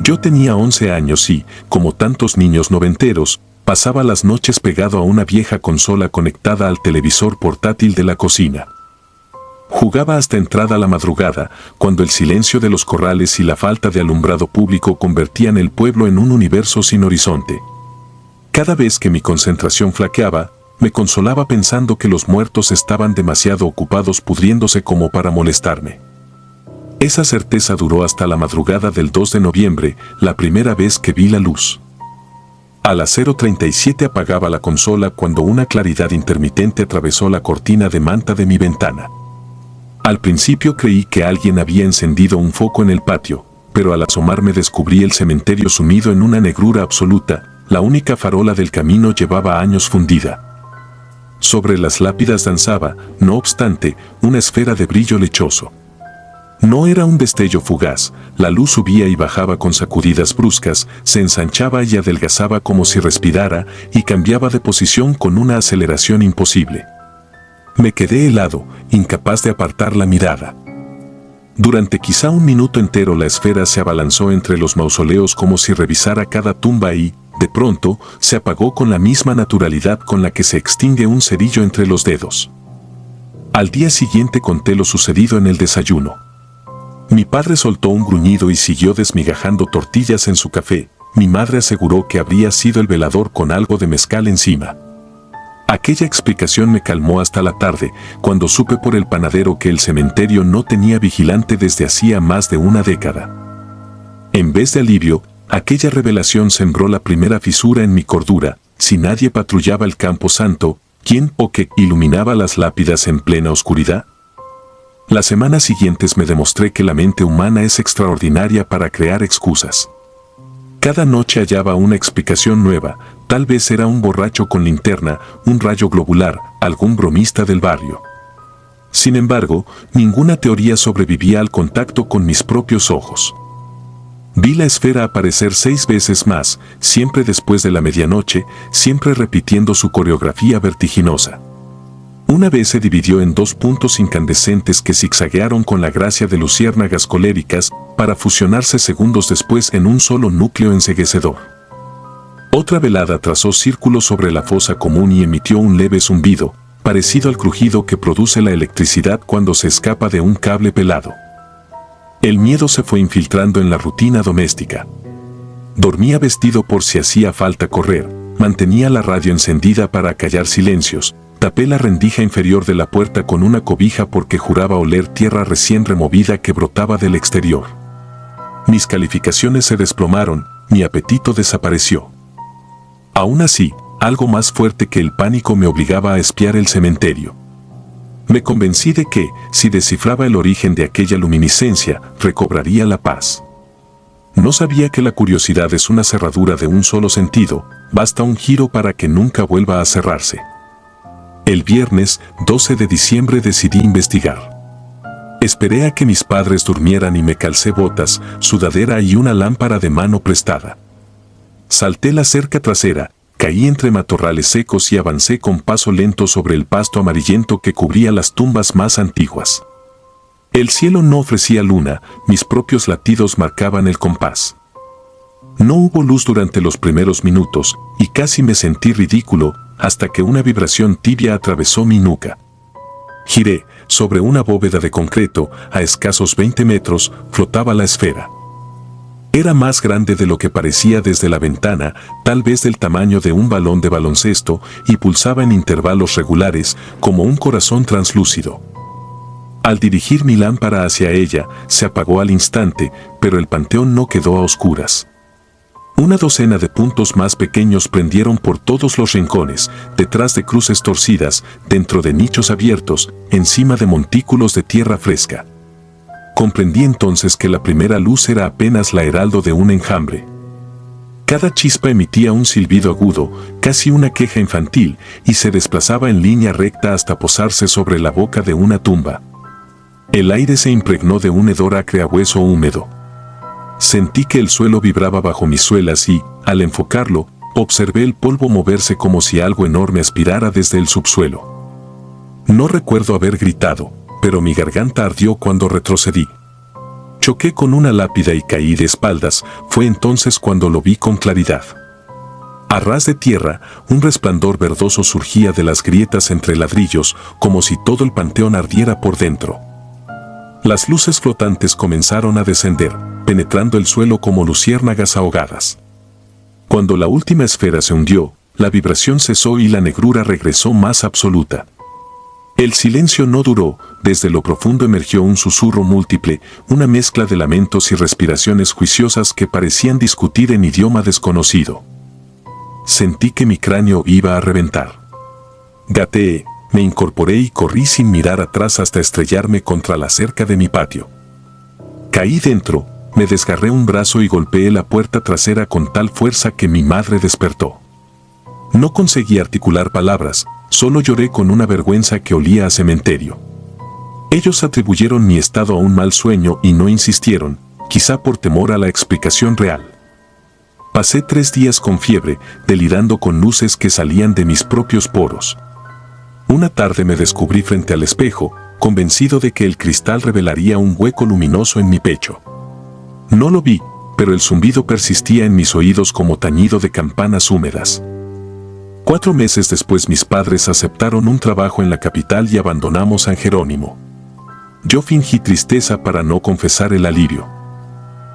Yo tenía 11 años y, como tantos niños noventeros, pasaba las noches pegado a una vieja consola conectada al televisor portátil de la cocina. Jugaba hasta entrada la madrugada, cuando el silencio de los corrales y la falta de alumbrado público convertían el pueblo en un universo sin horizonte. Cada vez que mi concentración flaqueaba, me consolaba pensando que los muertos estaban demasiado ocupados pudriéndose como para molestarme. Esa certeza duró hasta la madrugada del 2 de noviembre, la primera vez que vi la luz. A las 0:37 apagaba la consola cuando una claridad intermitente atravesó la cortina de manta de mi ventana. Al principio creí que alguien había encendido un foco en el patio, pero al asomarme descubrí el cementerio sumido en una negrura absoluta. La única farola del camino llevaba años fundida. Sobre las lápidas danzaba, no obstante, una esfera de brillo lechoso. No era un destello fugaz, la luz subía y bajaba con sacudidas bruscas, se ensanchaba y adelgazaba como si respirara y cambiaba de posición con una aceleración imposible. Me quedé helado, incapaz de apartar la mirada. Durante quizá un minuto entero la esfera se abalanzó entre los mausoleos como si revisara cada tumba y, de pronto, se apagó con la misma naturalidad con la que se extingue un cerillo entre los dedos. Al día siguiente conté lo sucedido en el desayuno. Mi padre soltó un gruñido y siguió desmigajando tortillas en su café. Mi madre aseguró que habría sido el velador con algo de mezcal encima. Aquella explicación me calmó hasta la tarde, cuando supe por el panadero que el cementerio no tenía vigilante desde hacía más de una década. En vez de alivio, aquella revelación sembró la primera fisura en mi cordura. Si nadie patrullaba el campo santo, ¿quién o qué iluminaba las lápidas en plena oscuridad? Las semanas siguientes me demostré que la mente humana es extraordinaria para crear excusas. Cada noche hallaba una explicación nueva. Tal vez era un borracho con linterna, un rayo globular, algún bromista del barrio. Sin embargo, ninguna teoría sobrevivía al contacto con mis propios ojos. Vi la esfera aparecer 6 veces más, siempre después de la medianoche, siempre repitiendo su coreografía vertiginosa. Una vez se dividió en 2 puntos incandescentes que zigzaguearon con la gracia de luciérnagas coléricas, para fusionarse segundos después en un solo núcleo enceguecedor. Otra velada trazó círculos sobre la fosa común y emitió un leve zumbido, parecido al crujido que produce la electricidad cuando se escapa de un cable pelado. El miedo se fue infiltrando en la rutina doméstica. Dormía vestido por si hacía falta correr, mantenía la radio encendida para acallar silencios, tapé la rendija inferior de la puerta con una cobija porque juraba oler tierra recién removida que brotaba del exterior. Mis calificaciones se desplomaron, mi apetito desapareció. Aún así, algo más fuerte que el pánico me obligaba a espiar el cementerio. Me convencí de que, si descifraba el origen de aquella luminiscencia, recobraría la paz. No sabía que la curiosidad es una cerradura de un solo sentido, basta un giro para que nunca vuelva a cerrarse. El viernes, 12 de diciembre decidí investigar. Esperé a que mis padres durmieran y me calcé botas, sudadera y una lámpara de mano prestada. Salté la cerca trasera, caí entre matorrales secos y avancé con paso lento sobre el pasto amarillento que cubría las tumbas más antiguas. El cielo no ofrecía luna, mis propios latidos marcaban el compás. No hubo luz durante los primeros minutos, y casi me sentí ridículo, hasta que una vibración tibia atravesó mi nuca. Giré, sobre una bóveda de concreto, a escasos 20 metros, flotaba la esfera. Era más grande de lo que parecía desde la ventana, tal vez del tamaño de un balón de baloncesto, y pulsaba en intervalos regulares, como un corazón translúcido. Al dirigir mi lámpara hacia ella, se apagó al instante, pero el panteón no quedó a oscuras. Una docena de puntos más pequeños prendieron por todos los rincones, detrás de cruces torcidas, dentro de nichos abiertos, encima de montículos de tierra fresca. Comprendí entonces que la primera luz era apenas la heraldo de un enjambre. Cada chispa emitía un silbido agudo, casi una queja infantil, y se desplazaba en línea recta hasta posarse sobre la boca de una tumba. El aire se impregnó de un hedor acre a hueso húmedo. Sentí que el suelo vibraba bajo mis suelas y, al enfocarlo, observé el polvo moverse como si algo enorme aspirara desde el subsuelo. No recuerdo haber gritado, pero mi garganta ardió cuando retrocedí. Choqué con una lápida y caí de espaldas. Fue entonces cuando lo vi con claridad. A ras de tierra, un resplandor verdoso surgía de las grietas entre ladrillos, como si todo el panteón ardiera por dentro. Las luces flotantes comenzaron a descender, penetrando el suelo como luciérnagas ahogadas. Cuando la última esfera se hundió, la vibración cesó y la negrura regresó más absoluta. El silencio no duró. Desde lo profundo emergió un susurro múltiple, una mezcla de lamentos y respiraciones juiciosas que parecían discutir en idioma desconocido. Sentí que mi cráneo iba a reventar. Gateé, me incorporé y corrí sin mirar atrás hasta estrellarme contra la cerca de mi patio. Caí dentro, me desgarré un brazo y golpeé la puerta trasera con tal fuerza que mi madre despertó. No conseguí articular palabras, solo lloré con una vergüenza que olía a cementerio. Ellos atribuyeron mi estado a un mal sueño y no insistieron, quizá por temor a la explicación real. Pasé 3 días con fiebre, delirando con luces que salían de mis propios poros. Una tarde me descubrí frente al espejo, convencido de que el cristal revelaría un hueco luminoso en mi pecho. No lo vi, pero el zumbido persistía en mis oídos como tañido de campanas húmedas. 4 meses después mis padres aceptaron un trabajo en la capital y abandonamos San Jerónimo. Yo fingí tristeza para no confesar el alivio.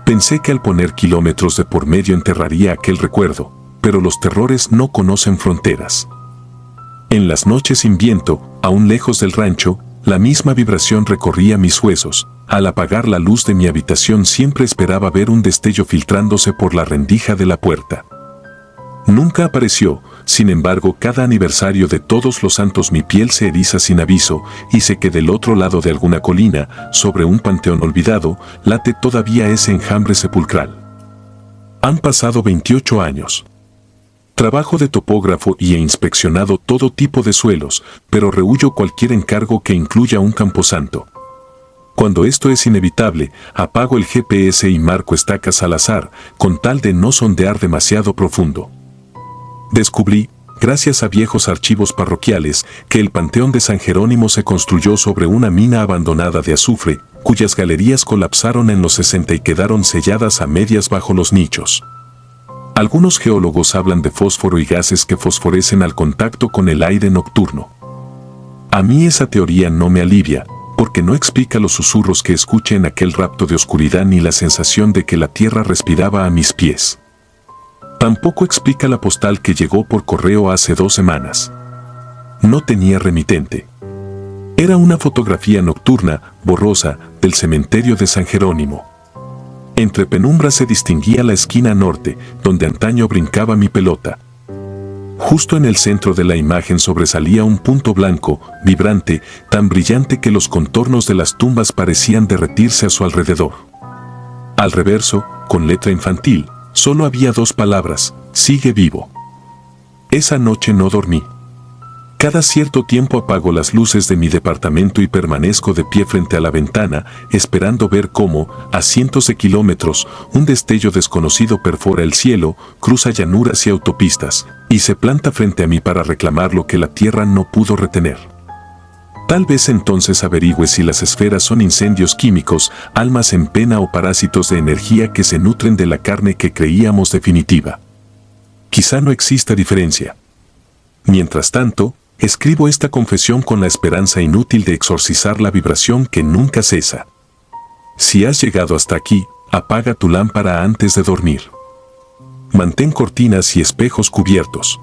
Pensé que al poner kilómetros de por medio enterraría aquel recuerdo, pero los terrores no conocen fronteras. En las noches sin viento, aún lejos del rancho, la misma vibración recorría mis huesos. Al apagar la luz de mi habitación siempre esperaba ver un destello filtrándose por la rendija de la puerta. Nunca apareció. Sin embargo, cada aniversario de Todos los Santos mi piel se eriza sin aviso, y sé que del otro lado de alguna colina, sobre un panteón olvidado, late todavía ese enjambre sepulcral. Han pasado 28 años. Trabajo de topógrafo y he inspeccionado todo tipo de suelos, pero rehuyo cualquier encargo que incluya un camposanto. Cuando esto es inevitable, apago el GPS y marco estacas al azar, con tal de no sondear demasiado profundo. Descubrí, gracias a viejos archivos parroquiales, que el Panteón de San Jerónimo se construyó sobre una mina abandonada de azufre, cuyas galerías colapsaron en los 60 y quedaron selladas a medias bajo los nichos. Algunos geólogos hablan de fósforo y gases que fosforecen al contacto con el aire nocturno. A mí esa teoría no me alivia, porque no explica los susurros que escuché en aquel rapto de oscuridad ni la sensación de que la tierra respiraba a mis pies. Tampoco explica la postal que llegó por correo hace 2 semanas. No tenía remitente. Era una fotografía nocturna, borrosa, del cementerio de San Jerónimo. Entre penumbras se distinguía la esquina norte, donde antaño brincaba mi pelota. Justo en el centro de la imagen sobresalía un punto blanco, vibrante, tan brillante que los contornos de las tumbas parecían derretirse a su alrededor. Al reverso, con letra infantil, solo había 2 palabras: sigue vivo. Esa noche no dormí. Cada cierto tiempo apago las luces de mi departamento y permanezco de pie frente a la ventana, esperando ver cómo, a cientos de kilómetros, un destello desconocido perfora el cielo, cruza llanuras y autopistas, y se planta frente a mí para reclamar lo que la Tierra no pudo retener. Tal vez entonces averigüe si las esferas son incendios químicos, almas en pena o parásitos de energía que se nutren de la carne que creíamos definitiva. Quizá no exista diferencia. Mientras tanto, escribo esta confesión con la esperanza inútil de exorcizar la vibración que nunca cesa. Si has llegado hasta aquí, apaga tu lámpara antes de dormir. Mantén cortinas y espejos cubiertos.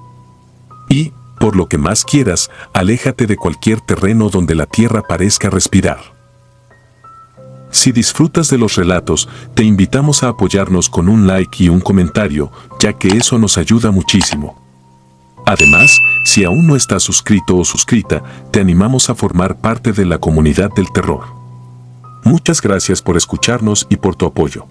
Y, por lo que más quieras, aléjate de cualquier terreno donde la tierra parezca respirar. Si disfrutas de los relatos, te invitamos a apoyarnos con un like y un comentario, ya que eso nos ayuda muchísimo. Además, si aún no estás suscrito o suscrita, te animamos a formar parte de la comunidad del terror. Muchas gracias por escucharnos y por tu apoyo.